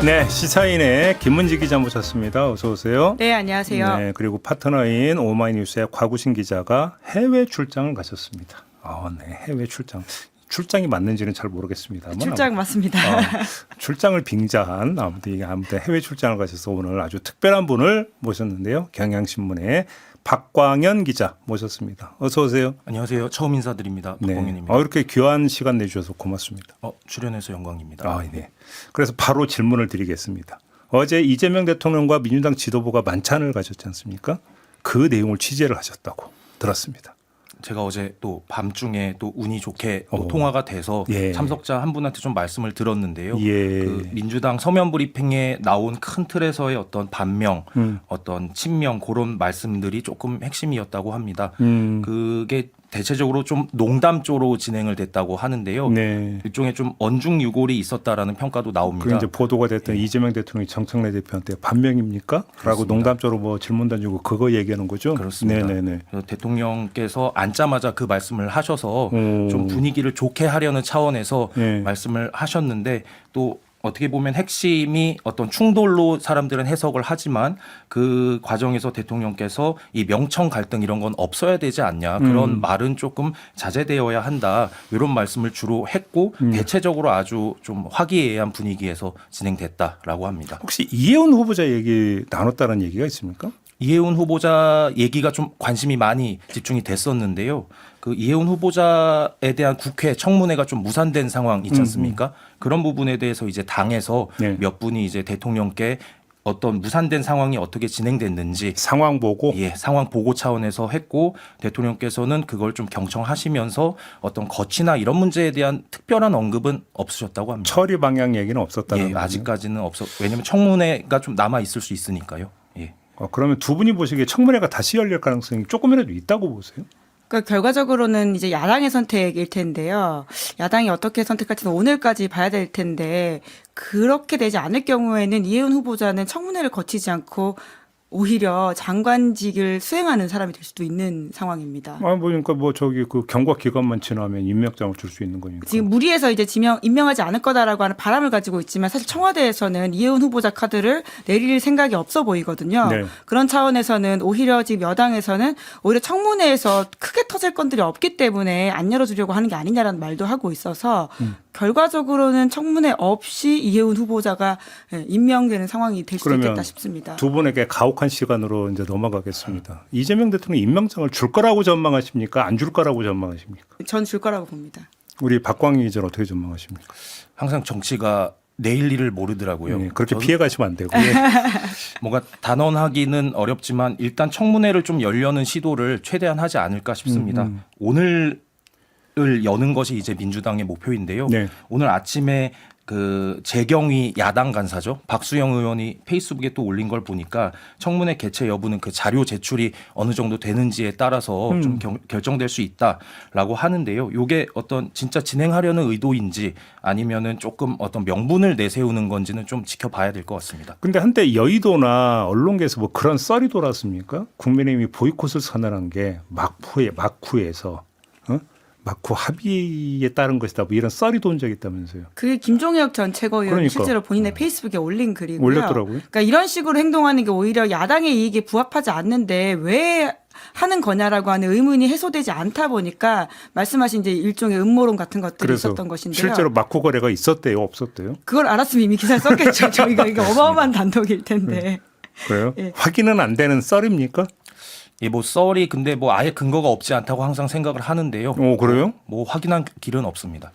네, 시사인의 김문지 기자 모셨습니다. 어서 오세요. 네, 안녕하세요. 네, 그리고 파트너인 오마이뉴스의 곽우신 기자가 해외 출장을 가셨습니다. 네, 해외 출장. 출장이 맞는지는 잘 모르겠습니다만 출장 맞습니다. 출장을 빙자한 아무튼 해외 출장을 가셔서 오늘 아주 특별한 분을 모셨는데요. 경향신문의 박광현 기자 모셨습니다. 어서 오세요. 안녕하세요. 처음 인사드립니다. 박광현입니다. 네. 이렇게 귀한 시간 내주셔서 고맙습니다. 출연해서 영광입니다. 네. 그래서 바로 질문을 드리겠습니다. 어제 이재명 대통령과 민주당 지도부가 만찬을 가졌지 않습니까? 그 내용을 취재를 하셨다고 들었습니다. 제가 어제 또 밤중에 또 운이 좋게 또 통화가 돼서 예. 참석자 한 분한테 좀 말씀을 들었는데요. 예. 그 민주당 서면 브리핑에 나온 큰 틀에서의 어떤 반명, 어떤 친명 그런 말씀들이 조금 핵심이었다고 합니다. 그게 대체적으로 좀 농담조로 진행을 됐다고 하는데요. 네. 일종의 좀 언중유골이 있었다라는 평가도 나옵니다. 그 이제 보도가 됐던 이재명 대통령이 정청래 대표한테 반명입니까? 라고 농담조로 뭐 질문 던지고 그거 얘기하는 거죠? 그렇습니다. 네네네. 그래서 대통령께서 앉자마자 그 말씀을 하셔서 좀 분위기를 좋게 하려는 차원에서 네. 말씀을 하셨는데 또 어떻게 보면 핵심이 어떤 충돌로 사람들은 해석을 하지만 그 과정에서 대통령께서 이 명청 갈등 이런 건 없어야 되지 않냐 그런 말은 조금 자제되어야 한다 이런 말씀을 주로 했고 대체적으로 아주 좀 화기애애한 분위기에서 진행됐다라고 합니다. 혹시 이혜훈 후보자 얘기 나눴다는 얘기가 있습니까? 이혜훈 후보자 얘기가 좀 관심이 많이 집중이 됐었는데요. 그 이혜훈 후보자에 대한 국회 청문회가 좀 무산된 상황 있지 않습니까? 그런 부분에 대해서 이제 당에서 네. 몇 분이 이제 대통령께 어떤 무산된 상황이 어떻게 진행됐는지 상황 보고 상황 보고 차원에서 했고 대통령께서는 그걸 좀 경청하시면서 어떤 거치나 이런 문제에 대한 특별한 언급은 없으셨다고 합니다. 처리 방향 얘기는 없었다는 거죠. 아직까지는 왜냐하면 청문회가 좀 남아 있을 수 있으니까요. 예. 그러면 두 분이 보시기에 청문회가 다시 열릴 가능성이 조금이라도 있다고 보세요? 그러니까 결과적으로는 이제 야당의 선택일 텐데요. 야당이 어떻게 선택할지는 오늘까지 봐야 될 텐데 그렇게 되지 않을 경우에는 이혜훈 후보자는 청문회를 거치지 않고 오히려 장관직을 수행하는 사람이 될 수도 있는 상황입니다. 그러니까 그 경과 기간만 지나면 임명장을 줄 수 있는 거니까. 지금 무리해서 이제 임명하지 않을 거다라고 하는 바람을 가지고 있지만 사실 청와대에서는 이혜훈 후보자 카드를 내릴 생각이 없어 보이거든요. 네. 그런 차원에서는 오히려 지금 여당에서는 오히려 청문회에서 크게 터질 건들이 없기 때문에 안 열어주려고 하는 게 아니냐라는 말도 하고 있어서 결과적으로는 청문회 없이 이혜훈 후보자가 임명되는 상황이 될 수도 있겠다 싶습니다. 두 분에게 가혹한 시간으로 이제 넘어가겠습니다. 이재명 대통령 임명장을 줄 거라고 전망하십니까? 안 줄 거라고 전망하십니까? 전 줄 거라고 봅니다. 우리 박광희 기자는 어떻게 전망하십니까? 항상 정치가 내일 일을 모르더라고요. 네, 그렇게 피해 가시면 안 되고. 뭔가 단언하기는 어렵지만 일단 청문회를 좀 열려는 시도를 최대한 하지 않을까 싶습니다. 오늘을 여는 것이 이제 민주당의 목표인데요. 네. 오늘 아침에 그 재경위 야당 간사죠. 박수영 의원이 페이스북에 또 올린 걸 보니까 청문회 개최 여부는 그 자료 제출이 어느 정도 되는지에 따라서 좀 결정될 수 있다라고 하는데요. 이게 어떤 진짜 진행하려는 의도인지 아니면은 조금 어떤 명분을 내세우는 건지는 좀 지켜봐야 될 것 같습니다. 근데 한때 여의도나 언론계에서 뭐 그런 썰이 돌았습니까? 국민의힘이 보이콧을 선언한 게 막후에서 막후 합의에 따른 것이다. 뭐 이런 썰이 돈 적이 있다면서요. 그게 김종혁 전 최고위원이 그러니까. 실제로 본인의 페이스북에 올린 글이고요. 올렸더라고요. 그러니까 이런 식으로 행동하는 게 오히려 야당의 이익에 부합하지 않는데 왜 하는 거냐라고 하는 의문이 해소되지 않다 보니까 말씀하신 이제 일종의 음모론 같은 것들이 있었던 것인데요. 실제로 막후 거래가 있었대요, 없었대요? 그걸 알았으면 이미 기사를 썼겠죠. 저희가 이게 어마어마한 단독일 텐데. 그래요? 예. 확인은 안 되는 썰입니까? 뭐 썰이 근데 뭐 아예 근거가 없지 않다고 항상 생각을 하는데요. 그래요? 뭐 확인한 길은 없습니다.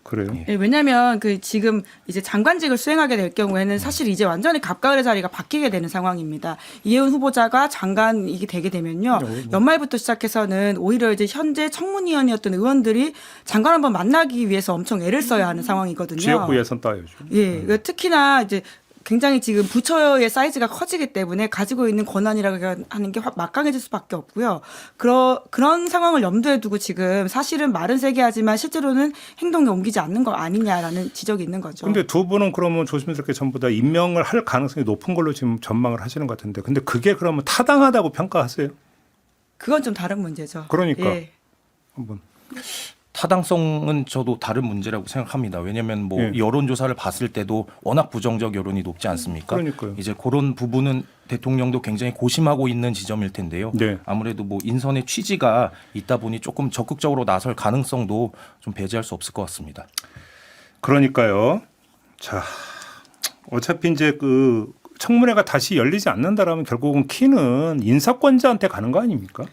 그래요? 예, 왜냐하면 그 지금 이제 장관직을 수행하게 될 경우에는 사실 이제 완전히 갑가을의 자리가 바뀌게 되는 상황입니다. 이혜훈 후보자가 장관이 되게 되면요, 연말부터 시작해서는 오히려 이제 현재 청문위원이었던 의원들이 장관 한번 만나기 위해서 엄청 애를 써야 하는 상황이거든요. 지역구 예선 따야죠. 예, 그러니까 특히나 이제 굉장히 지금 부처의 사이즈가 커지기 때문에 가지고 있는 권한이라고 하는 게 막강해질 수밖에 없고요. 그런 상황을 염두에 두고 지금 사실은 말은 세게 하지만 실제로는 행동에 옮기지 않는 거 아니냐라는 지적이 있는 거죠. 근데 두 분은 그러면 조심스럽게 전부 다 임명을 할 가능성이 높은 걸로 지금 전망을 하시는 것 같은데, 근데 그게 그러면 타당하다고 평가하세요? 그건 좀 다른 문제죠. 그러니까 예. 한번. 타당성은 저도 다른 문제라고 생각합니다. 왜냐하면 뭐 예. 여론조사를 봤을 때도 워낙 부정적 여론이 높지 않습니까? 그러니까요. 이제 그런 부분은 대통령도 굉장히 고심하고 있는 지점일 텐데요. 네. 아무래도 뭐 인선의 취지가 있다 보니 조금 적극적으로 나설 가능성도 좀 배제할 수 없을 것 같습니다. 그러니까요. 자, 어차피 이제 그 청문회가 다시 열리지 않는다라면 결국은 키는 인사권자한테 가는 거 아닙니까?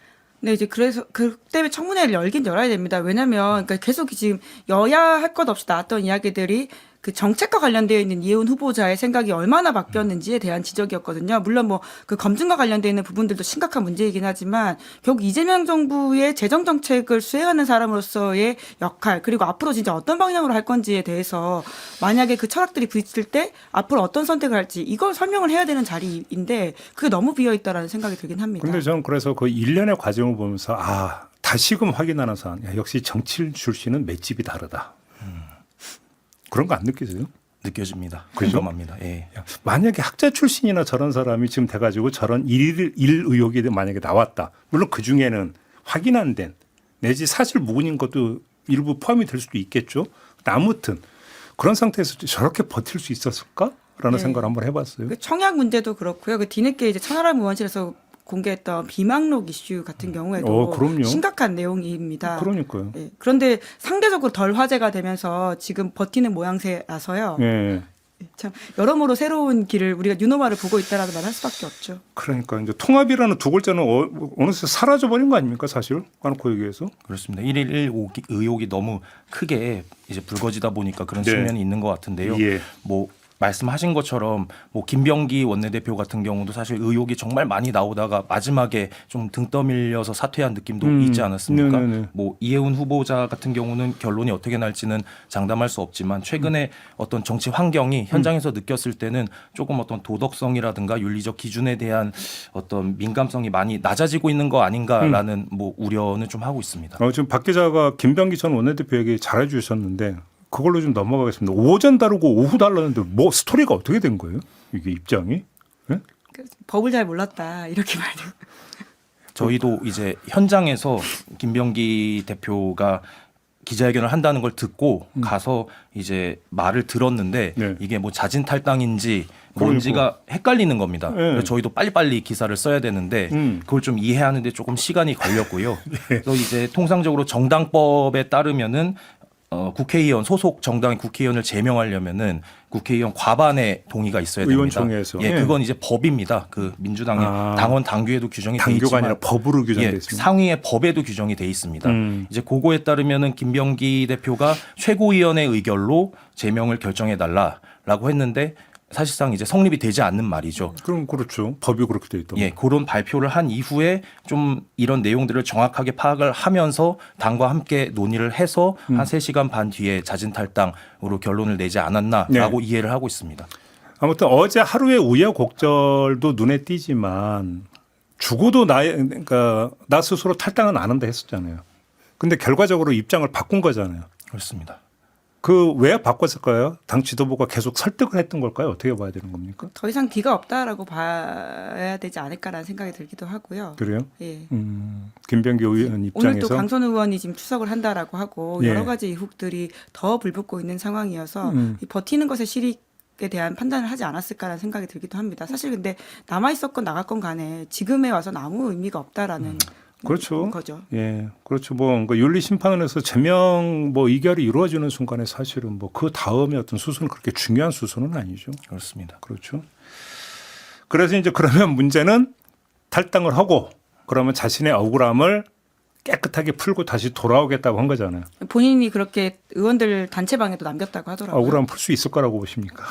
네, 이제 그래서 그 때문에 청문회를 열긴 열어야 됩니다. 왜냐하면 그러니까 계속 지금 여야 할 것 없이 나왔던 이야기들이 그 정책과 관련되어 있는 이혜훈 후보자의 생각이 얼마나 바뀌었는지에 대한 지적이었거든요. 물론 뭐 그 검증과 관련되어 있는 부분들도 심각한 문제이긴 하지만 결국 이재명 정부의 재정 정책을 수행하는 사람으로서의 역할 그리고 앞으로 진짜 어떤 방향으로 할 건지에 대해서 만약에 그 철학들이 부딪힐 때 앞으로 어떤 선택을 할지 이걸 설명을 해야 되는 자리인데 그게 너무 비어 있다라는 생각이 들긴 합니다. 근데 저는 그래서 그 일련의 과정을 보면서 다시금 확인하는 사안. 역시 정치 출신은 맷집이 다르다. 그런 거 안 느끼세요? 느껴집니다. 그죠? 공감합니다. 예. 만약에 학자 출신이나 저런 사람이 지금 돼가지고 저런 일 의혹이 만약에 나왔다. 물론 그 중에는 확인 안 된 내지 사실 무근인 것도 일부 포함이 될 수도 있겠죠. 근데 아무튼 그런 상태에서 저렇게 버틸 수 있었을까라는 네. 생각을 한번 해봤어요. 그 청약 문제도 그렇고요. 그 뒤늦게 이제 천하람 의원실에서 공개했던 비망록 이슈 같은 경우에도 그럼요. 심각한 내용입니다. 그러니까요. 예. 그런데 상대적으로 덜 화제가 되면서 지금 버티는 모양새라서요. 예. 참 여러모로 새로운 길을 우리가 뉴노멀을 보고 있다라고 말할 수밖에 없죠. 그러니까 이제 통합이라는 두 글자는 어느새 사라져 버린 거 아닙니까 사실 까놓고 얘기해서. 그렇습니다. 1.1 의혹이 너무 크게 이제 불거지다 보니까 그런 네. 측면이 있는 것 같은데요. 예. 뭐 말씀하신 것처럼 뭐 김병기 원내대표 같은 경우도 사실 의혹이 정말 많이 나오다가 마지막에 좀 등 떠밀려서 사퇴한 느낌도 있지 않았습니까? 네네네. 뭐 이혜훈 후보자 같은 경우는 결론이 어떻게 날지는 장담할 수 없지만 최근에 어떤 정치 환경이 현장에서 느꼈을 때는 조금 어떤 도덕성이라든가 윤리적 기준에 대한 어떤 민감성이 많이 낮아지고 있는 거 아닌가라는 뭐 우려는 좀 하고 있습니다. 지금 박 기자가 김병기 전 원내대표 얘기 잘해 주셨는데 그걸로 좀 넘어가겠습니다. 오전 다르고 오후 달랐는데 뭐 스토리가 어떻게 된 거예요? 이게 입장이? 예? 법을 잘 몰랐다 이렇게 말해요. 저희도 이제 현장에서 김병기 대표가 기자회견을 한다는 걸 듣고 가서 이제 말을 들었는데 네. 이게 뭐 자진 탈당인지 뭔지가 헷갈리는 겁니다. 네. 그래서 저희도 빨리빨리 기사를 써야 되는데 그걸 좀 이해하는데 조금 시간이 걸렸고요. 그래서 이제 통상적으로 정당법에 따르면은 국회의원 소속 정당의 국회의원을 제명하려면은 국회의원 과반의 동의가 있어야 됩니다. 의원총회에서. 예, 예. 그건 이제 법입니다. 그 민주당의 당원 당규에도 규정이 돼 당규가 있지만 아니라 법으로 규정돼 예, 있습니다. 상위의 법에도 규정이 돼 있습니다. 이제 그거에 따르면은 김병기 대표가 최고위원의 의결로 제명을 결정해 달라라고 했는데 사실상 이제 성립이 되지 않는 말이죠. 그럼 그렇죠. 법이 그렇게 돼 있다. 예, 그런 발표를 한 이후에 좀 이런 내용들을 정확하게 파악을 하면서 당과 함께 논의를 해서 한 3시간 반 뒤에 자진 탈당으로 결론을 내지 않았나라고 이해를 하고 있습니다. 아무튼 어제 하루의 우여곡절도 눈에 띄지만 죽어도 그러니까 나 스스로 탈당은 안 한다 했었잖아요. 근데 결과적으로 입장을 바꾼 거잖아요. 그렇습니다. 그 왜 바꿨을까요? 당 지도부가 계속 설득을 했던 걸까요? 어떻게 봐야 되는 겁니까? 더 이상 기가 없다라고 봐야 되지 않을까라는 생각이 들기도 하고요. 그래요? 예. 김병기 의원 오늘 또 입장에서 강선 의원이 지금 추석을 한다라고 하고 예. 여러 가지 의혹들이 더 불붙고 있는 상황이어서 이 버티는 것의 실익에 대한 판단을 하지 않았을까라는 생각이 들기도 합니다. 사실 근데 남아 있었건 나갔건 간에 지금에 와서는 아무 의미가 없다라는 그렇죠. 거죠. 예, 그렇죠. 뭐 그러니까 윤리 심판을 해서 제명 뭐 의결이 이루어지는 순간에 사실은 뭐 그 다음에 어떤 수순은 그렇게 중요한 수순은 아니죠. 그렇습니다. 그렇죠. 그래서 이제 그러면 문제는 탈당을 하고 그러면 자신의 억울함을 깨끗하게 풀고 다시 돌아오겠다고 한 거잖아요. 본인이 그렇게 의원들 단체방에도 남겼다고 하더라고요. 억울함 풀 수 있을 거라고 보십니까?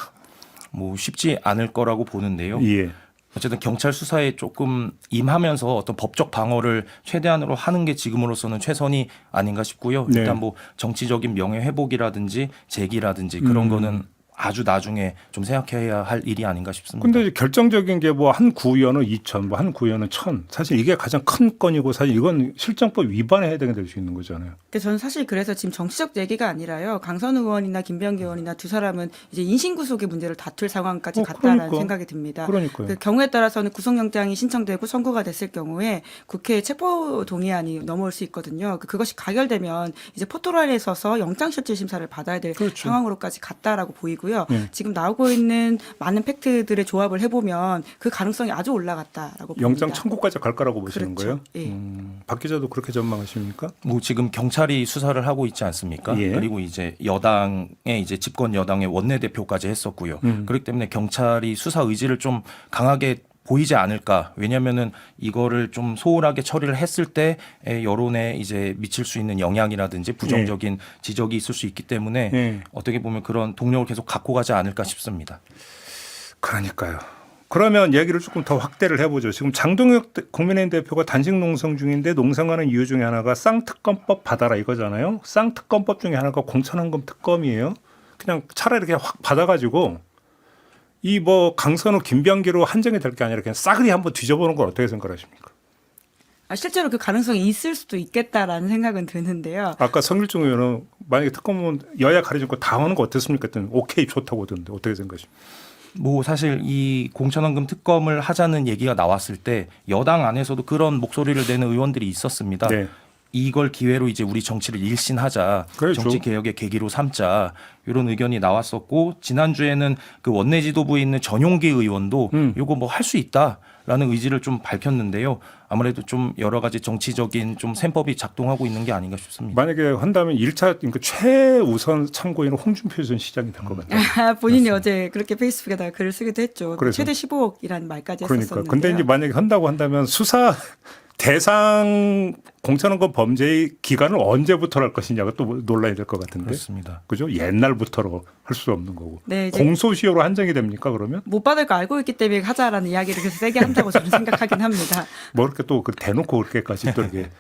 뭐 쉽지 않을 거라고 보는데요. 예. 어쨌든 경찰 수사에 조금 임하면서 어떤 법적 방어를 최대한으로 하는 게 지금으로서는 최선이 아닌가 싶고요. 네. 일단 뭐 정치적인 명예 회복이라든지 재기라든지 그런 거는 아주 나중에 좀 생각해야 할 일이 아닌가 싶습니다. 근데 이제 결정적인 게 뭐 한 구의원은 2천, 뭐 한 구의원은 1,000. 사실 이게 가장 큰 건이고 사실 이건 실정법 위반에 해당될 수 있는 거잖아요. 저는 사실 그래서 지금 정치적 얘기가 아니라요. 강선 의원이나 김병기 의원이나 두 사람은 이제 인신구속의 문제를 다툴 상황까지 갔다라는 그러니까. 생각이 듭니다. 그러니까요. 그 경우에 따라서는 구속영장이 신청되고 선고가 됐을 경우에 국회에 체포 동의안이 넘어올 수 있거든요. 그것이 가결되면 이제 포토라인에 서서 영장실질심사를 받아야 될 그렇죠. 상황으로까지 갔다라고 보이고요. 지금 네. 나오고 있는 많은 팩트들의 조합을 해보면 그 가능성이 아주 올라갔다라고 봅니다. 영장 청구까지 갈 거라고 보시는 그렇죠. 거예요? 예. 박 기자도 그렇게 전망하십니까? 뭐 지금 경찰이 수사를 하고 있지 않습니까? 예. 그리고 이제 여당의 이제 집권 여당의 원내대표까지 했었고요. 그렇기 때문에 경찰이 수사 의지를 좀 강하게 보이지 않을까. 왜냐하면은 이거를 좀 소홀하게 처리를 했을 때 여론에 이제 미칠 수 있는 영향이라든지 부정적인 지적이 있을 수 있기 때문에 예. 어떻게 보면 그런 동력을 계속 갖고 가지 않을까 싶습니다. 그러니까요. 그러면 얘기를 조금 더 확대를 해보죠. 지금 장동혁 국민의힘 대표가 단식 농성 중인데 농성하는 이유 중에 하나가 쌍특검법 받아라 이거잖아요. 쌍특검법 중에 하나가 공천헌금 특검이에요. 그냥 차라리 이렇게 확 받아가지고 이 뭐 강선우 김병기로 한정이 될 게 아니라 그냥 싸그리 한번 뒤져보는 건 어떻게 생각하십니까? 실제로 그 가능성이 있을 수도 있겠다라는 생각은 드는데요. 아까 성일종 의원은 만약에 특검은 여야 가리지 않고 다 하는 거 어떻습니까? 했더니 오케이 좋다고 하던데 어떻게 생각하십니까? 뭐 사실 이 공천헌금 특검을 하자는 얘기가 나왔을 때 여당 안에서도 그런 목소리를 내는 의원들이 있었습니다. 네. 이걸 기회로 이제 우리 정치를 일신하자, 그렇죠. 정치 개혁의 계기로 삼자 이런 의견이 나왔었고 지난주에는 그 원내 지도부에 있는 전용기 의원도 이거 뭐 할 수 있다라는 의지를 좀 밝혔는데요. 아무래도 좀 여러 가지 정치적인 좀 셈법이 작동하고 있는 게 아닌가 싶습니다. 만약에 한다면 1차 그러니까 최우선 참고인은 홍준표 전 시장이 될 것 같아요. 본인이 어제 그렇게 페이스북에다가 글을 쓰기도 했죠. 그래서. 최대 15억이라는 말까지 그러니까. 했었는데요. 근데 이제 만약에 한다고 한다면 수사 대상 공천헌금 범죄의 기간을 언제부터 할 것이냐가 또 논란이 될 것 같은데. 그렇습니다. 그죠? 옛날부터로 할 수 없는 거고. 네, 이제 공소시효로 한정이 됩니까 그러면? 못 받을 거 알고 있기 때문에 하자라는 이야기를 계속 세게 한다고 저는 생각하긴 합니다. 뭐 이렇게 또 대놓고 그렇게까지 또 이렇게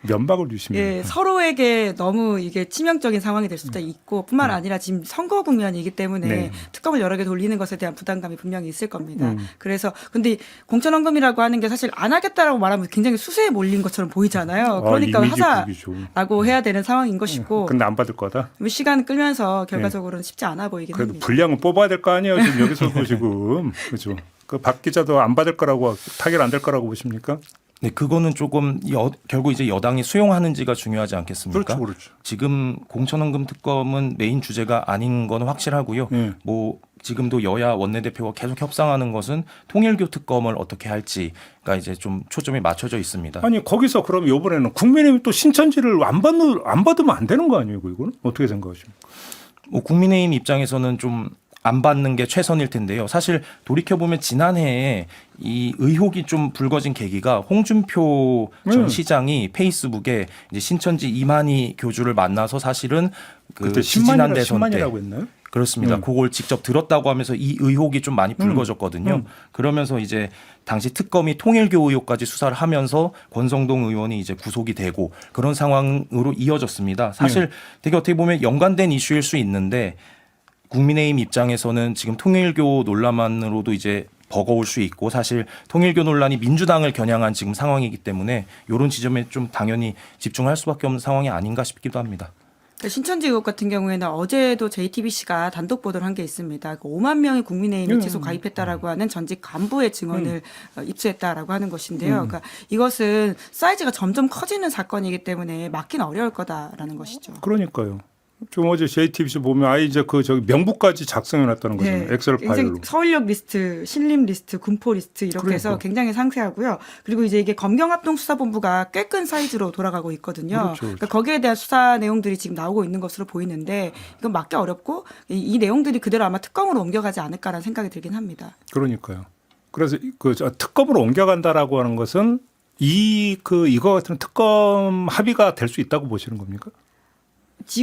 면박을 주시면. 예, 서로에게 너무 이게 치명적인 상황이 될 수도 있고 뿐만 아니라 지금 선거 국면이기 때문에 네. 특검을 여러 개 돌리는 것에 대한 부담감이 분명히 있을 겁니다. 그래서 근데 공천헌금이라고 하는 게 사실 안 하겠다라고 말하면 굉장히 수세에 몰린 것처럼 보이잖아요. 그러니까 이미지 국이죠. 하자라고 해야 되는 상황인 것이고 근데 안 받을 거다. 시간 끌면서 결과적으로는 쉽지 않아 보이긴 그래도 합니다. 분량은 뽑아야 될 거 아니에요. 지금 여기서도 지금. 그죠? 그 박 기자도 안 받을 거라고 타결 안 될 거라고 보십니까? 네, 그거는 조금 결국 이제 여당이 수용하는지가 중요하지 않겠습니까? 그렇죠, 그렇죠. 지금 공천헌금 특검은 메인 주제가 아닌 건 확실하고요. 뭐 지금도 여야 원내대표가 계속 협상하는 것은 통일교 특검을 어떻게 할지가 이제 좀 초점이 맞춰져 있습니다. 아니 거기서 그럼 이번에는 국민의힘이 또 신천지를 안 받으면 안 되는 거 아니에요? 이거는 어떻게 생각하십니까? 뭐 국민의힘 입장에서는 좀 안 받는 게 최선일 텐데요. 사실 돌이켜 보면 지난해에 이 의혹이 좀 불거진 계기가 홍준표 전 시장이 페이스북에 이제 신천지 이만희 교주를 만나서 사실은 그 그때 지지난 대선 때 10만이라고 했나요? 그렇습니다. 그걸 직접 들었다고 하면서 이 의혹이 좀 많이 불거졌거든요. 그러면서 이제 당시 특검이 통일교 의혹까지 수사를 하면서 권성동 의원이 이제 구속이 되고 그런 상황으로 이어졌습니다. 사실 되게 어떻게 보면 연관된 이슈일 수 있는데 국민의힘 입장에서는 지금 통일교 논란만으로도 이제 버거울 수 있고 사실 통일교 논란이 민주당을 겨냥한 지금 상황이기 때문에 이런 지점에 좀 당연히 집중할 수밖에 없는 상황이 아닌가 싶기도 합니다. 신천지 의혹 같은 경우에는 어제도 JTBC가 단독 보도를 한 게 있습니다. 5만 명의 국민의힘에 최소 가입했다라고 하는 전직 간부의 증언을 입수했다라고 하는 것인데요. 그러니까 이것은 사이즈가 점점 커지는 사건이기 때문에 막기는 어려울 거다라는 것이죠. 그러니까요. 좀 어제 JTBC 보면 아예 이제 그 저기 명부까지 작성해 놨다는 거잖아요. 엑셀 굉장히 파일로. 서울역 리스트, 신림 리스트, 군포 리스트 이렇게 해서 그러니까. 굉장히 상세하고요. 그리고 이제 이게 검경합동수사본부가 꽤 큰 사이즈로 돌아가고 있거든요. 그렇죠. 그러니까 거기에 대한 수사 내용들이 지금 나오고 있는 것으로 보이는데 이건 막기 어렵고 이 내용들이 그대로 아마 특검으로 옮겨가지 않을까라는 생각이 들긴 합니다. 그러니까요. 그래서 그 특검으로 옮겨간다라고 하는 것은 이거 같은 특검 합의가 될 수 있다고 보시는 겁니까?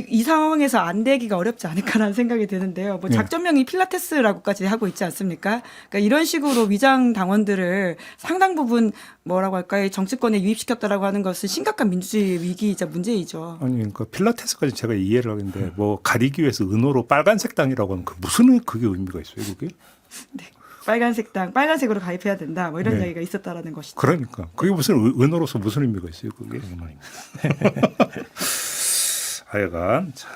이 상황에서 안 되기가 어렵지 않을까라는 생각이 드는데요. 뭐 작전명이 필라테스라고까지 하고 있지 않습니까? 그러니까 이런 식으로 위장 당원들을 상당 부분 뭐라고 할까요? 정치권에 유입시켰다라고 하는 것은 심각한 민주주의 위기이자 문제이죠. 아니 그러니까 필라테스까지 제가 이해를 하는데 뭐 가리기 위해서 은호로 빨간색 당이라고 하면 무슨 그게 의미가 있어요, 그게? 네. 빨간색 당, 빨간색으로 가입해야 된다. 뭐 이런 네. 이야기가 있었다라는 것이죠. 그러니까 그게 무슨 은호로서 무슨 의미가 있어요, 그게? 하여간 자,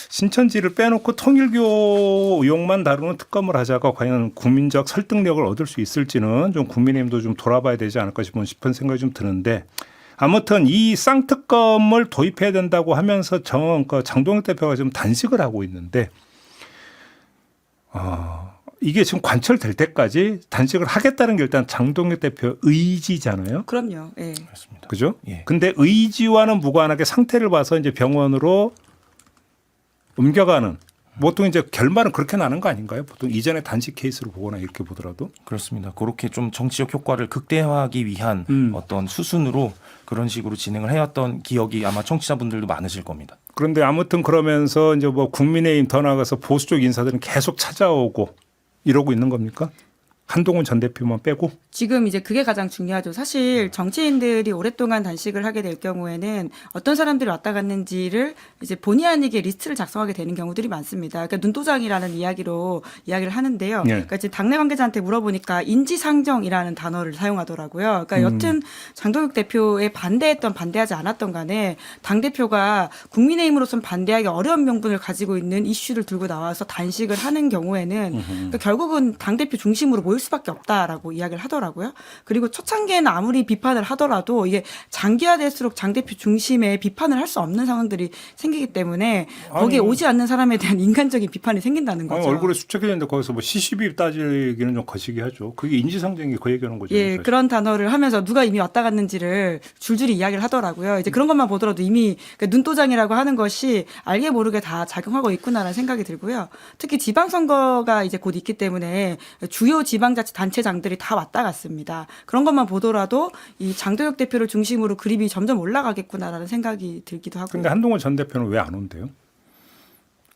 신천지를 빼놓고 통일교 의혹만 다루는 특검을 하자가 과연 국민적 설득력을 얻을 수 있을지는 좀 국민의힘도 좀 돌아봐야 되지 않을까 싶은 생각이 좀 드는데 아무튼 이 쌍특검을 도입해야 된다고 하면서 장동혁 대표가 좀 단식을 하고 있는데 이게 지금 관철될 때까지 단식을 하겠다는 게 일단 장동혁 대표 의지잖아요. 그럼요. 예. 그렇습니다. 그죠? 예. 근데 의지와는 무관하게 상태를 봐서 이제 병원으로 옮겨가는 보통 이제 결말은 그렇게 나는 거 아닌가요? 보통 이전에 단식 케이스로 보거나 이렇게 보더라도. 그렇습니다. 그렇게 좀 정치적 효과를 극대화하기 위한 어떤 수순으로 그런 식으로 진행을 해왔던 기억이 아마 청취자분들도 많으실 겁니다. 그런데 아무튼 그러면서 이제 뭐 국민의힘 더 나아가서 보수 쪽 인사들은 계속 찾아오고 이러고 있는 겁니까? 한동훈 전 대표만 빼고? 지금 이제 그게 가장 중요하죠. 사실 정치인들이 오랫동안 단식을 하게 될 경우에는 어떤 사람들이 왔다 갔는지를 이제 본의 아니게 리스트를 작성하게 되는 경우들이 많습니다. 그러니까 눈도장이라는 이야기를 하는데요. 네. 그러니까 이제 당내 관계자한테 물어보니까 인지상정이라는 단어를 사용하더라고요. 그러니까 여튼 장동혁 대표에 반대하지 않았던 간에 당 대표가 국민의힘으로서는 반대하기 어려운 명분을 가지고 있는 이슈를 들고 나와서 단식을 하는 경우에는 그러니까 결국은 당 대표 중심으로 모일 수밖에 없다라고 이야기를 하더라고요. 그리고 초창기에는 아무리 비판을 하더라도 이게 장기화될수록 장 대표 중심의 비판을 할 수 없는 상황들이 생기기 때문에 거기에 오지 않는 사람에 대한 인간적인 비판이 생긴다는 거죠. 얼굴에 수척해졌는데 거기서 뭐 시시비 따지기는 좀 거시기 하죠. 그게 인지상정이 그 얘기하는 거죠. 예, 사실. 그런 단어를 하면서 누가 이미 왔다 갔는지를 줄줄이 이야기를 하더라고요. 이제 그런 것만 보더라도 이미 눈도장이라고 하는 것이 알게 모르게 다 작용하고 있구나라는 생각이 들고요. 특히 지방선거가 이제 곧 있기 때문에 주요 지방자치단체장들이 다 왔다 갔습니다. 그런 것만 보더라도 이 장동혁 대표를 중심으로 그림이 점점 올라가겠구나라는 생각이 들기도 하고요. 근데 한동훈 전 대표는 왜 안 온대요?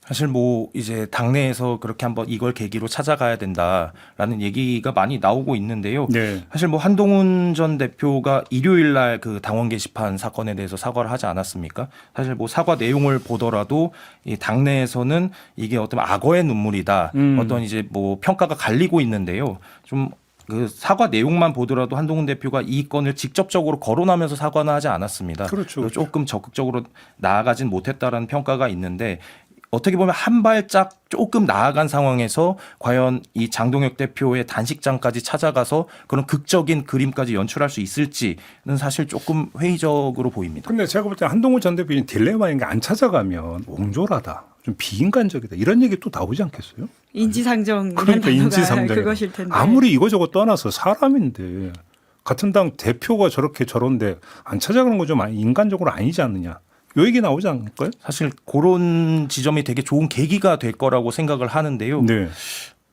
사실 뭐 이제 당내에서 그렇게 한번 이걸 계기로 찾아가야 된다라는 얘기가 많이 나오고 있는데요. 네. 사실 뭐 한동훈 전 대표가 일요일 날 그 당원 게시판 사건에 대해서 사과를 하지 않았습니까? 사실 뭐 사과 내용을 보더라도 이 당내에서는 이게 어떤 악어의 눈물이다. 어떤 이제 뭐 평가가 갈리고 있는데요. 좀 그 사과 내용만 보더라도 한동훈 대표가 이 건을 직접적으로 거론하면서 사과는 하지 않았습니다. 그렇죠. 조금 적극적으로 나아가진 못했다라는 평가가 있는데 어떻게 보면 한 발짝 조금 나아간 상황에서 과연 이 장동혁 대표의 단식장까지 찾아가서 그런 극적인 그림까지 연출할 수 있을지는 사실 조금 회의적으로 보입니다. 근데 제가 볼 때 한동훈 전 대표는 딜레마인 게 안 찾아가면 옹졸하다, 좀 비인간적이다 이런 얘기 또 나오지 않겠어요? 인지상정 그러니까 인지상정 그것일 텐데. 아무리 이거저거 떠나서 사람인데 같은 당 대표가 저런데 안 찾아가는 거 좀 인간적으로 아니지 않느냐. 요 얘기 나오지 않을까요? 사실 그런 지점이 되게 좋은 계기가 될 거라고 생각을 하는데요. 네.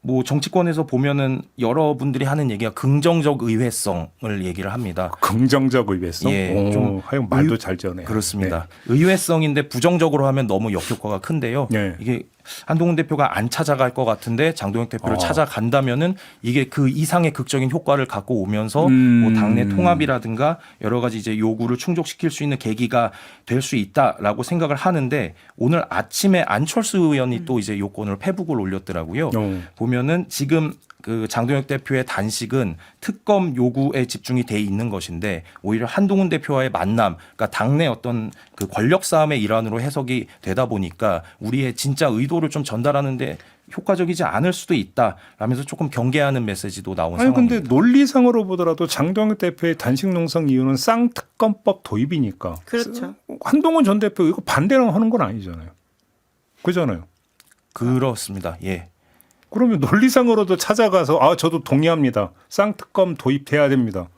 뭐 정치권에서 보면은 여러분들이 하는 얘기가 긍정적 의회성을 얘기를 합니다. 긍정적 의회성. 예, 좀 하여간 말도 잘 지어내. 그렇습니다. 의회성인데 부정적으로 하면 너무 역효과가 큰데요. 네. 이게 한동훈 대표가 안 찾아갈 것 같은데 장동혁 대표를 찾아간다면은 이게 그 이상의 극적인 효과를 갖고 오면서 뭐 당내 통합이라든가 여러 가지 이제 요구를 충족시킬 수 있는 계기가 될 수 있다라고 생각을 하는데 오늘 아침에 안철수 의원이 또 이제 요건을 페북을 올렸더라고요. 보면은 지금 그 장동혁 대표의 단식은 특검 요구에 집중이 돼 있는 것인데 오히려 한동훈 대표와의 만남, 그러니까 당내 어떤 그 권력 싸움의 일환으로 해석이 되다 보니까 우리의 진짜 의도를 좀 전달하는데 효과적이지 않을 수도 있다라면서 조금 경계하는 메시지도 나온 아니 상황입니다. 근데 논리상으로 보더라도 장동혁 대표의 단식 농성 이유는 쌍특검법 도입이니까. 그렇죠. 한동훈 전 대표 이거 반대랑 하는 건 아니잖아요. 그잖아요. 그렇습니다. 예. 그러면 논리상으로도 찾아가서 저도 동의합니다. 쌍특검 도입돼야 됩니다.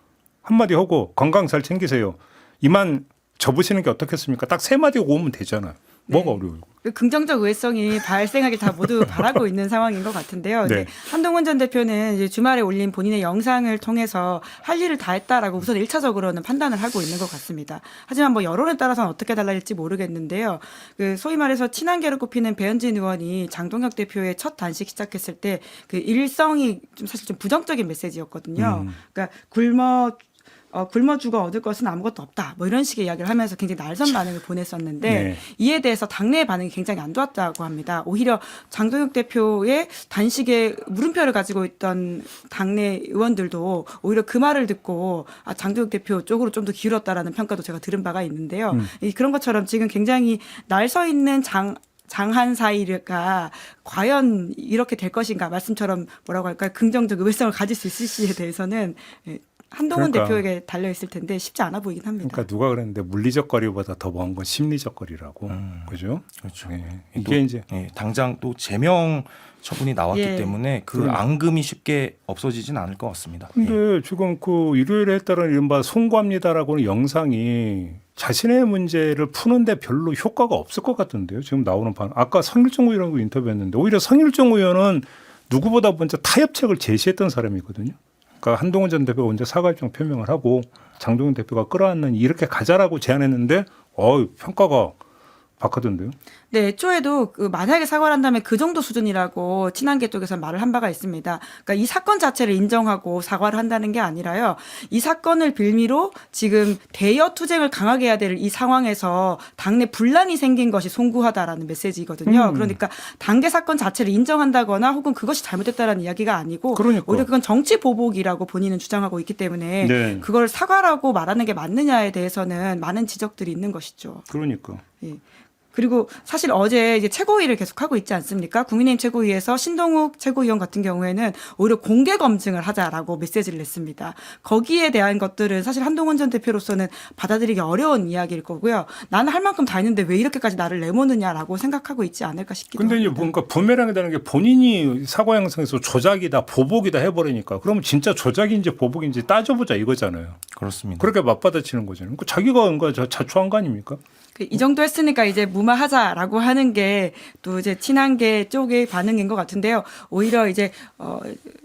한마디 하고 건강 잘 챙기세요. 이만 접으시는 게 어떻겠습니까? 딱 세 마디 오면 되잖아요. 뭐가 어려워요? 그 긍정적 의외성이 발생하길 다 모두 바라고 있는 상황인 것 같은데요. 근데 네. 한동훈 전 대표는 이제 주말에 올린 본인의 영상을 통해서 할 일을 다 했다라고 우선 1차적으로는 판단을 하고 있는 것 같습니다. 하지만 뭐 여론에 따라서는 어떻게 달라질지 모르겠는데요. 그 소위 말해서 친한계로 꼽히는 배현진 의원이 장동혁 대표의 첫 단식 시작했을 때 그 일성이 좀 사실 좀 부정적인 메시지였거든요. 그러니까 굶어 죽어 얻을 것은 아무것도 없다. 뭐 이런 식의 이야기를 하면서 굉장히 날선 반응을 보냈었는데 네. 이에 대해서 당내의 반응이 굉장히 안 좋았다고 합니다. 오히려 장동혁 대표의 단식에 물음표를 가지고 있던 당내 의원들도 오히려 그 말을 듣고 장동혁 대표 쪽으로 좀 더 기울었다라는 평가도 제가 들은 바가 있는데요. 그런 것처럼 지금 굉장히 날 서 있는 장한 사이가 과연 이렇게 될 것인가 말씀처럼 뭐라고 할까요? 긍정적 의외성을 가질 수 있을지에 대해서는 한동훈 그러니까. 대표에게 달려 있을 텐데 쉽지 않아 보이긴 합니다. 그러니까 누가 그랬는데 물리적 거리보다 더 먼 건 심리적 거리라고. 그죠? 그렇죠. 네. 또, 이게 이제 당장 또 제명 처분이 나왔기 예. 때문에 그 그러니까. 앙금이 쉽게 없어지진 않을 것 같습니다. 근데 지금 그 일요일에 했다는 이른바 송구합니다라고는 영상이 자신의 문제를 푸는데 별로 효과가 없을 것 같던데요. 지금 나오는 반. 아까 성일종 의원하고 인터뷰했는데 오히려 성일종 의원은 누구보다 먼저 타협책을 제시했던 사람이거든요. 그러니까 한동훈 전 대표가 먼저 사과 입장 표명을 하고 장동훈 대표가 끌어안는 이렇게 가자라고 제안했는데 평가가 박하던데요. 네, 애초에도 만약에 사과를 한다면 그 정도 수준이라고 친한계 쪽에서 말을 한 바가 있습니다. 그러니까 이 사건 자체를 인정하고 사과를 한다는 게 아니라요. 이 사건을 빌미로 지금 대여 투쟁을 강하게 해야 될 이 상황에서 당내 분란이 생긴 것이 송구하다라는 메시지거든요. 그러니까 단계 사건 자체를 인정한다거나 혹은 그것이 잘못됐다라는 이야기가 아니고 그러니까. 오히려 그건 정치 보복이라고 본인은 주장하고 있기 때문에 네. 그걸 사과라고 말하는 게 맞느냐에 대해서는 많은 지적들이 있는 것이죠. 그러니까. 예. 그리고 사실 어제 이제 최고위를 계속하고 있지 않습니까? 국민의힘 최고위에서 신동욱 최고위원 같은 경우에는 오히려 공개 검증을 하자라고 메시지를 냈습니다. 거기에 대한 것들은 사실 한동훈 전 대표로서는 받아들이기 어려운 이야기일 거고요. 나는 할 만큼 다 했는데 왜 이렇게까지 나를 내모느냐라고 생각하고 있지 않을까 싶기도 근데 이제 합니다. 뭔가 부메랑이라는 게 본인이 사과 영상에서 조작이다, 보복이다 해버리니까 그러면 진짜 조작인지 보복인지 따져보자 이거잖아요. 그렇습니다. 그렇게 맞받아치는 거잖아요. 그러니까 자기가 뭔가 자초한 거 아닙니까? 이 정도 했으니까 이제 무마하자라고 하는 게 또 이제 친한계 쪽의 반응인 것 같은데요. 오히려 이제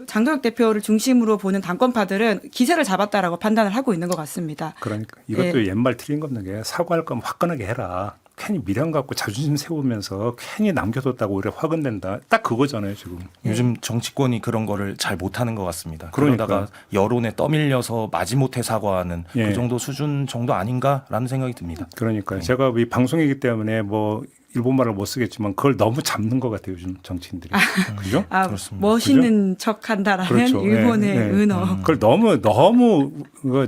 장동혁 대표를 중심으로 보는 당권파들은 기세를 잡았다라고 판단을 하고 있는 것 같습니다. 그러니까 이것도 옛말 틀린 거 없는 게 사과할 거면 화끈하게 해라. 괜히 미련 갖고 자존심 세우면서 괜히 남겨뒀다고 오히려 화가 낸다. 딱 그거잖아요 지금. 요즘 정치권이 그런 거를 잘 못하는 것 같습니다. 그러니까. 그러다가 여론에 떠밀려서 마지못해 사과하는 예. 그 정도 수준 정도 아닌가라는 생각이 듭니다. 그러니까요. 제가 이 방송이기 때문에 뭐 일본말을 못 쓰겠지만 그걸 너무 잡는 것 같아요 요즘 정치인들이. 그죠? 그렇습니다. 멋있는 척한다라는 그렇죠. 일본의 예, 예. 은어. 그걸 너무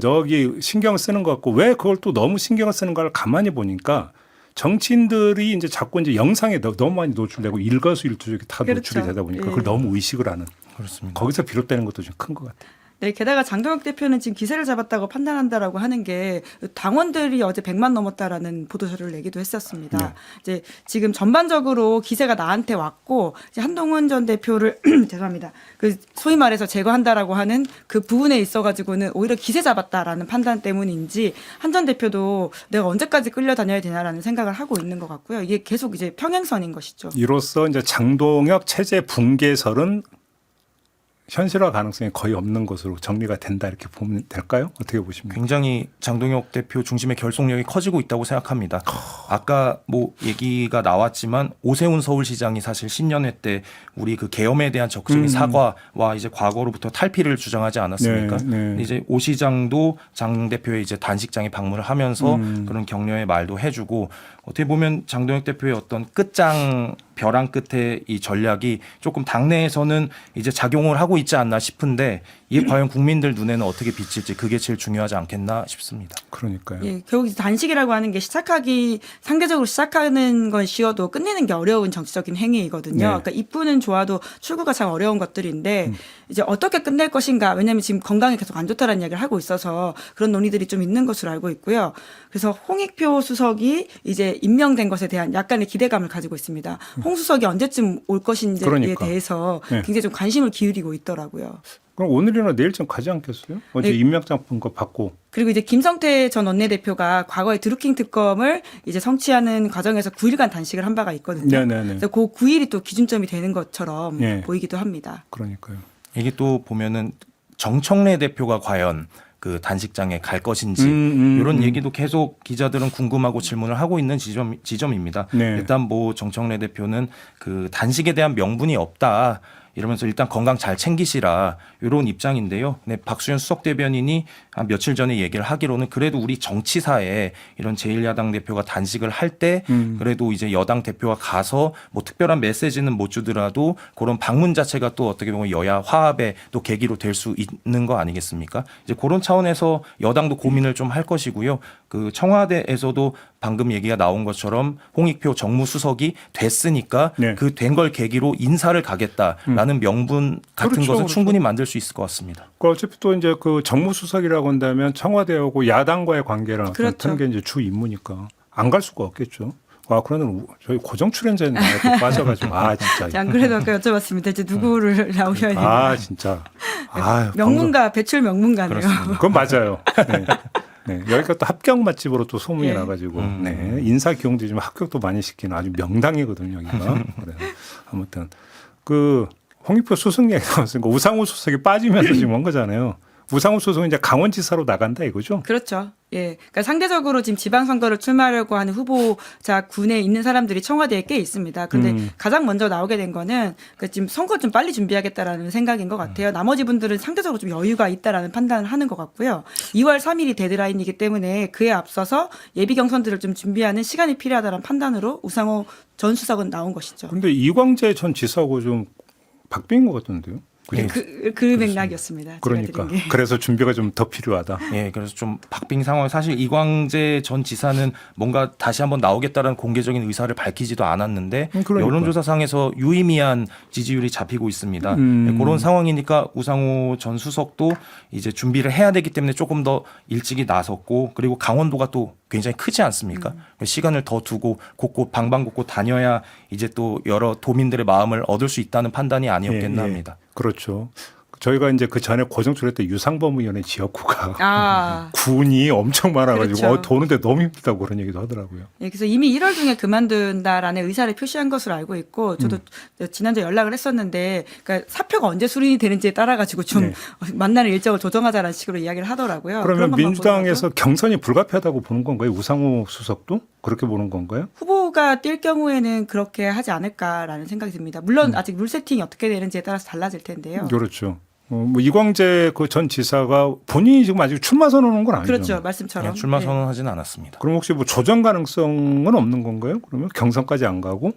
저기 신경 쓰는 것 같고 왜 그걸 또 너무 신경을 쓰는 걸 가만히 보니까 정치인들이 이제 자꾸 이제 영상에 너무 많이 노출되고 일거수일투족이 다 그렇죠. 노출이 되다 보니까 예. 그걸 너무 의식을 하는 그렇습니다. 거기서 비롯되는 것도 좀 큰 것 같아요. 네, 게다가 장동혁 대표는 지금 기세를 잡았다고 판단한다라고 하는 게 당원들이 어제 100만 넘었다라는 보도자료를 내기도 했었습니다. 네. 이제 지금 전반적으로 기세가 나한테 왔고 이제 한동훈 전 대표를 죄송합니다. 그 소위 말해서 제거한다라고 하는 그 부분에 있어가지고는 오히려 기세 잡았다라는 판단 때문인지 한 전 대표도 내가 언제까지 끌려다녀야 되나라는 생각을 하고 있는 것 같고요. 이게 계속 이제 평행선인 것이죠. 이로써 이제 장동혁 체제 붕괴설은 현실화 가능성이 거의 없는 것으로 정리가 된다 이렇게 보면 될까요? 어떻게 보십니까? 굉장히 장동혁 대표 중심의 결속력이 커지고 있다고 생각합니다. 아까 뭐 얘기가 나왔지만 오세훈 서울시장이 사실 신년회 때 우리 그 계엄에 대한 적극적인 사과와 이제 과거로부터 탈피를 주장하지 않았습니까? 네, 네. 근데 이제 오 시장도 장 대표의 이제 단식장에 방문을 하면서 그런 격려의 말도 해주고 어떻게 보면 장동혁 대표의 어떤 끝장 벼랑 끝에 이 전략이 조금 당내에서는 이제 작용을 하고 있지 않나 싶은데 이게 과연 국민들 눈에는 어떻게 비칠지 그게 제일 중요하지 않겠나 싶습니다. 그러니까요. 예, 결국 이제 단식이라고 하는 게 상대적으로 시작하는 건 쉬워도 끝내는 게 어려운 정치적인 행위이거든요. 네. 그러니까 입구는 좋아도 출구가 참 어려운 것들인데 이제 어떻게 끝낼 것인가. 왜냐하면 지금 건강이 계속 안 좋다라는 이야기를 하고 있어서 그런 논의들이 좀 있는 것으로 알고 있고요. 그래서 홍익표 수석이 이제 임명된 것에 대한 약간의 기대감을 가지고 있습니다. 홍 수석이 언제쯤 올 것인지에 그러니까. 대해서 네. 굉장히 좀 관심을 기울이고 있더라고요. 그럼 오늘이나 내일쯤 가지 않겠어요? 어제 네. 임명장폰 거 받고. 그리고 이제 김성태 전 원내대표가 과거에 드루킹 특검을 이제 성취하는 과정에서 9일간 단식을 한 바가 있거든요. 네네네. 그래서 그 9일이 또 기준점이 되는 것처럼 네. 보이기도 합니다. 그러니까요. 이게 또 보면은 정청래 대표가 과연 그 단식장에 갈 것인지 이런 얘기도 계속 기자들은 궁금하고 질문을 하고 있는 지점입니다. 네. 일단 뭐 정청래 대표는 그 단식에 대한 명분이 없다. 이러면서 일단 건강 잘 챙기시라 이런 입장인데요. 네, 박수현 수석 대변인이 한 며칠 전에 얘기를 하기로는 그래도 우리 정치사에 이런 제1야당 대표가 단식을 할 때 그래도 이제 여당 대표가 가서 뭐 특별한 메시지는 못 주더라도 그런 방문 자체가 또 어떻게 보면 여야 화합의 또 계기로 될 수 있는 거 아니겠습니까? 이제 그런 차원에서 여당도 고민을 좀 할 것이고요. 그 청와대에서도 방금 얘기가 나온 것처럼 홍익표 정무수석이 됐으니까 네. 그 된 걸 계기로 인사를 가겠다라는 명분 같은 그렇죠, 것을 그렇죠. 충분히 만들 수 있을 것 같습니다. 그 어차피 또 이제 그 정무수석이라고 한다면 청와대하고 야당과의 관계를 그렇죠. 나타내는 게 이제 주 임무니까 안 갈 수가 없겠죠. 아, 그러면 저희 고정 출연자는 또 빠져가지고 아 진짜. 안 그래도 아까 여쭤봤습니다. 이제 누구를 나오셔야 되나. 아 진짜. 아 명문가 배출 명문가네요. 그렇습니다. 그건 맞아요. 네. 네, 여기가 또 합격 맛집으로 또 소문이 예. 나가지고 네, 인사 기용도 좀 합격도 많이 시키는 아주 명당이거든요 여기가. 그래서 아무튼 그 홍익표 수석 얘기 나왔으니까 우상호 수석이 빠지면서 지금 온 거잖아요. 우상호 수석은 이제 강원지사로 나간다 이거죠. 그렇죠. 예. 그러니까 상대적으로 지금 지방선거를 출마하려고 하는 후보자 군에 있는 사람들이 청와대에 꽤 있습니다. 그런데 가장 먼저 나오게 된 거는 그러니까 지금 선거 좀 빨리 준비하겠다라는 생각인 것 같아요. 나머지 분들은 상대적으로 좀 여유가 있다라는 판단을 하는 것 같고요. 2월 3일이 데드라인이기 때문에 그에 앞서서 예비 경선들을 좀 준비하는 시간이 필요하다는 판단으로 우상호 전 수석은 나온 것이죠. 근데 이광재 전 지사하고 좀 박빙인 것 같던데요. 네, 그 맥락이었습니다. 제가 그러니까 드린 게. 그래서 준비가 좀 더 필요하다. 예, 그래서 좀 박빙 상황. 사실 이광재 전 지사는 뭔가 다시 한번 나오겠다는 공개적인 의사를 밝히지도 않았는데 그러니까. 여론조사상에서 유의미한 지지율이 잡히고 있습니다. 예, 그런 상황이니까 우상호 전 수석도 이제 준비를 해야 되기 때문에 조금 더 일찍이 나섰고 그리고 강원도가 또 굉장히 크지 않습니까? 시간을 더 두고 곳곳 방방곳곳 다녀야 이제 또 여러 도민들의 마음을 얻을 수 있다는 판단이 아니었겠나 예, 예. 합니다. 그렇죠. 저희가 이제 그 전에 고정출했던 유상범 의원의 지역구가 아. 군이 엄청 많아가지고 그렇죠. 도는데 너무 힘들다고 그런 얘기도 하더라고요. 예, 그래서 이미 1월 중에 그만둔다라는 의사를 표시한 것으로 알고 있고 저도 지난주에 연락을 했었는데 그러니까 사표가 언제 수린이 되는지에 따라 가지고 좀 네. 만나는 일정을 조정하자라는 식으로 이야기를 하더라고요. 그러면 그런 것만 민주당에서 보더라도 경선이 불가피하다고 보는 건가요? 우상호 수석도 그렇게 보는 건가요? 후보가 뛸 경우에는 그렇게 하지 않을까라는 생각이 듭니다. 물론 아직 룰 세팅이 어떻게 되는지에 따라서 달라질 텐데요. 그렇죠. 뭐 이광재 그 전 지사가 본인이 지금 아직 출마 선언한 건 아니죠. 그렇죠. 말씀처럼. 예, 출마 예. 선언하지는 않았습니다. 그럼 혹시 뭐 조정 가능성은 없는 건가요? 그러면 경선까지 안 가고?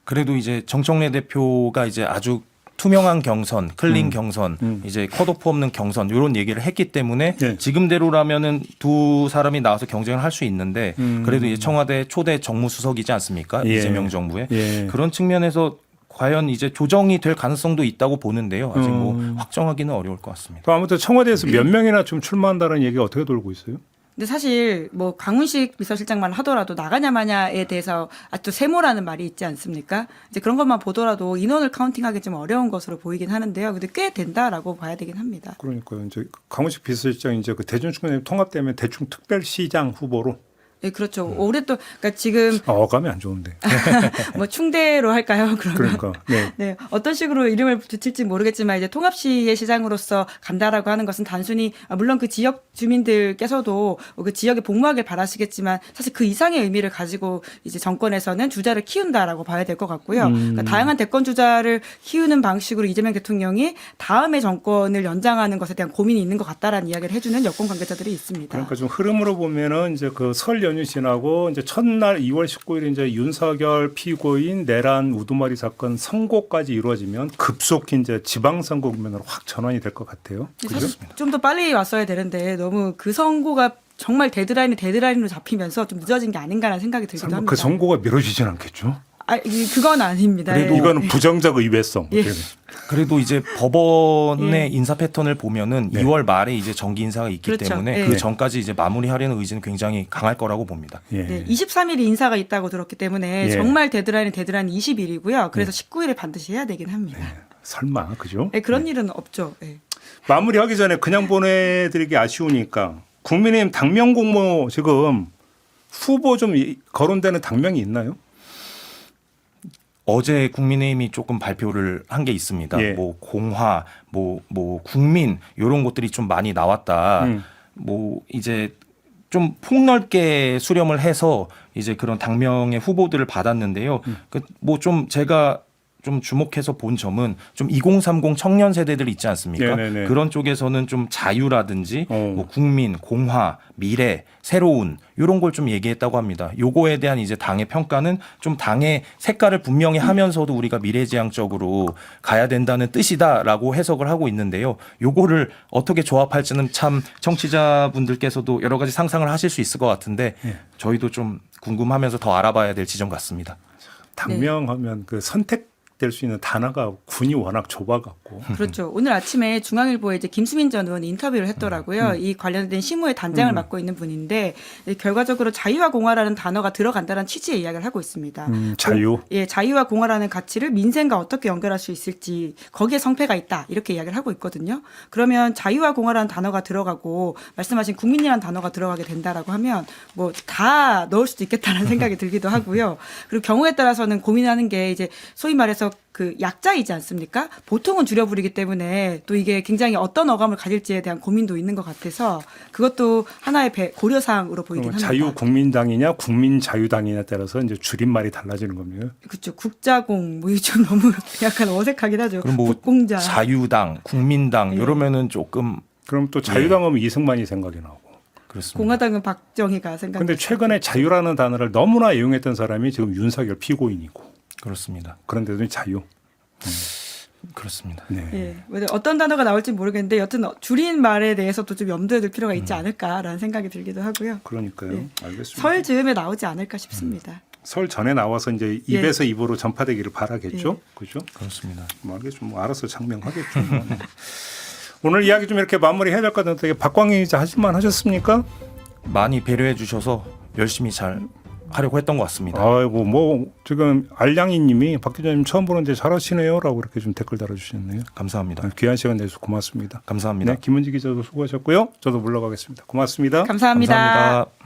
그래도 이제 정청래 대표가 이제 아주 투명한 경선, 클린 경선, 이제 컷오프 없는 경선 이런 얘기를 했기 때문에 네. 지금대로라면은 두 사람이 나와서 경쟁을 할 수 있는데 그래도 이제 청와대 초대 정무수석이지 않습니까? 예. 이재명 정부에 예. 그런 측면에서 과연 이제 조정이 될 가능성도 있다고 보는데요. 아직 뭐 확정하기는 어려울 것 같습니다. 아무튼 청와대에서 몇 명이나 좀 출마한다는 얘기가 어떻게 돌고 있어요? 근데 사실 뭐 강훈식 비서실장만 하더라도 나가냐 마냐에 대해서 아직도 세모라는 말이 있지 않습니까? 이제 그런 것만 보더라도 인원을 카운팅하기 좀 어려운 것으로 보이긴 하는데요. 근데 꽤 된다라고 봐야 되긴 합니다. 그러니까요. 이제 강훈식 비서실장 이제 그 대전축구단이 통합되면 대충 특별시장 후보로 네, 그렇죠. 올해 또 그러니까 지금 어감이 안 좋은데. 뭐 충대로 할까요? 그러면 그러니까. 네. 네, 어떤 식으로 이름을 붙일지 모르겠지만 이제 통합시의 시장으로서 간다라고 하는 것은 단순히 물론 그 지역 주민들께서도 그 지역에 복무하길 바라시겠지만 사실 그 이상의 의미를 가지고 이제 정권에서는 주자를 키운다라고 봐야 될 것 같고요. 그러니까 다양한 대권 주자를 키우는 방식으로 이재명 대통령이 다음의 정권을 연장하는 것에 대한 고민이 있는 것 같다라는 이야기를 해주는 여권 관계자들이 있습니다. 그러니까 좀 흐름으로 보면은 이제 그 설 연휴 지나고 이제 첫날 2월 19일 이제 윤석열 피고인 내란 우두머리 사건 선고까지 이루어지면 급속히 이제 지방선거 국면으로 확 전환이 될 것 같아요. 그죠? 좀 더 빨리 왔어야 되는데 너무 그 선고가 정말 데드라인으로 잡히면서 좀 늦어진 게 아닌가라는 생각이 들기도 설마 합니다. 그 선고가 미뤄지진 않겠죠? 그건 아닙니다. 그래도 예. 이거는 부정적 의외성. 예. 그래도 이제 법원의 인사 패턴을 보면은 네. 2월 말에 이제 정기 인사가 있기 그렇죠. 때문에 예. 그 전까지 이제 마무리하려는 의지는 굉장히 강할 거라고 봅니다. 예. 네, 23일이 인사가 있다고 들었기 때문에 예. 정말 데드라인 20일이고요. 그래서 19일에 반드시 해야 되긴 합니다. 설마 그죠? 네, 그런 일은 없죠. 네. 마무리하기 전에 그냥 보내드리기 아쉬우니까 국민의힘 당명 공모 지금 후보 좀 거론되는 당명이 있나요? 어제 국민의힘이 조금 발표를 한 게 있습니다. 예. 뭐 공화, 뭐 국민 이런 것들이 좀 많이 나왔다. 뭐 이제 좀 폭넓게 수렴을 해서 이제 그런 당명의 후보들을 받았는데요. 그 뭐 좀 제가 좀 주목해서 본 점은 좀 2030 청년 세대들 있지 않습니까? 네네네. 그런 쪽에서는 좀 자유라든지 뭐 국민, 공화, 미래, 새로운 이런 걸 좀 얘기했다고 합니다. 요거에 대한 이제 당의 평가는 좀 당의 색깔을 분명히 하면서도 우리가 미래지향적으로 가야 된다는 뜻이다라고 해석을 하고 있는데요. 요거를 어떻게 조합할지는 참 청취자분들께서도 여러 가지 상상을 하실 수 있을 것 같은데 저희도 좀 궁금하면서 더 알아봐야 될 지점 같습니다. 당명하면 그 선택될 수 있는 단어가 군이 워낙 좁아갖고 그렇죠. 오늘 아침에 중앙일보에 이제 김수민 전 의원이 인터뷰를 했더라고요. 이 관련된 실무의 단장을 맡고 있는 분인데 결과적으로 자유와 공화라는 단어가 들어간다는 취지의 이야기를 하고 있습니다. 자유. 예, 자유와 공화라는 가치를 민생과 어떻게 연결할 수 있을지 거기에 성패가 있다 이렇게 이야기를 하고 있거든요. 그러면 자유와 공화라는 단어가 들어가고 말씀하신 국민이라는 단어가 들어가게 된다라고 하면 뭐 다 넣을 수도 있겠다는 생각이 들기도 하고요. 그리고 경우에 따라서는 고민하는 게 이제 소위 말해서 그 약자이지 않습니까? 보통은 줄여부리기 때문에 또 이게 굉장히 어떤 어감을 가질지에 대한 고민도 있는 것 같아서 그것도 하나의 고려사항으로 보이긴 합니다. 자유국민당이냐 국민자유당이냐에 따라서 이제 줄임말이 달라지는 겁니다. 그렇죠. 국자공 뭐 이게 좀 너무 약간 어색하긴 하죠. 그럼 뭐 국공자. 자유당, 국민당 이러면은 조금 그럼 또 자유당하면 이승만이 생각이 나고. 그렇습니다. 공화당은 박정희가 생각. 근데 최근에 자유라는 단어를 너무나 이용했던 사람이 지금 윤석열 피고인이고. 그렇습니다. 그런데도 자유. 그렇습니다. 네. 예. 어떤 단어가 나올지 모르겠는데 여튼 줄인 말에 대해서도 좀 염두에 둘 필요가 있지 않을까라는 생각이 들기도 하고요. 그러니까요. 예. 알겠습니다. 설 즈음에 나오지 않을까 싶습니다. 설 전에 나와서 이제 입에서 입으로 전파되기를 바라겠죠. 그죠? 그렇습니다. 뭐 알겠죠. 뭐 알아서 장명하겠죠. 뭐. 오늘 이야기 좀 이렇게 마무리해야 될 것 같은데 박광희 기자 하실만 하셨습니까? 많이 배려해 주셔서 열심히 잘 하려고 했던 것 같습니다. 아이고 뭐 지금 알량이님이 박 기자님 처음 보는데 잘하시네요라고 이렇게 좀 댓글 달아주셨네요. 감사합니다. 귀한 시간 내주셔서 고맙습니다. 감사합니다. 네, 김은지 기자도 수고하셨고요. 저도 물러가겠습니다. 고맙습니다. 감사합니다. 감사합니다.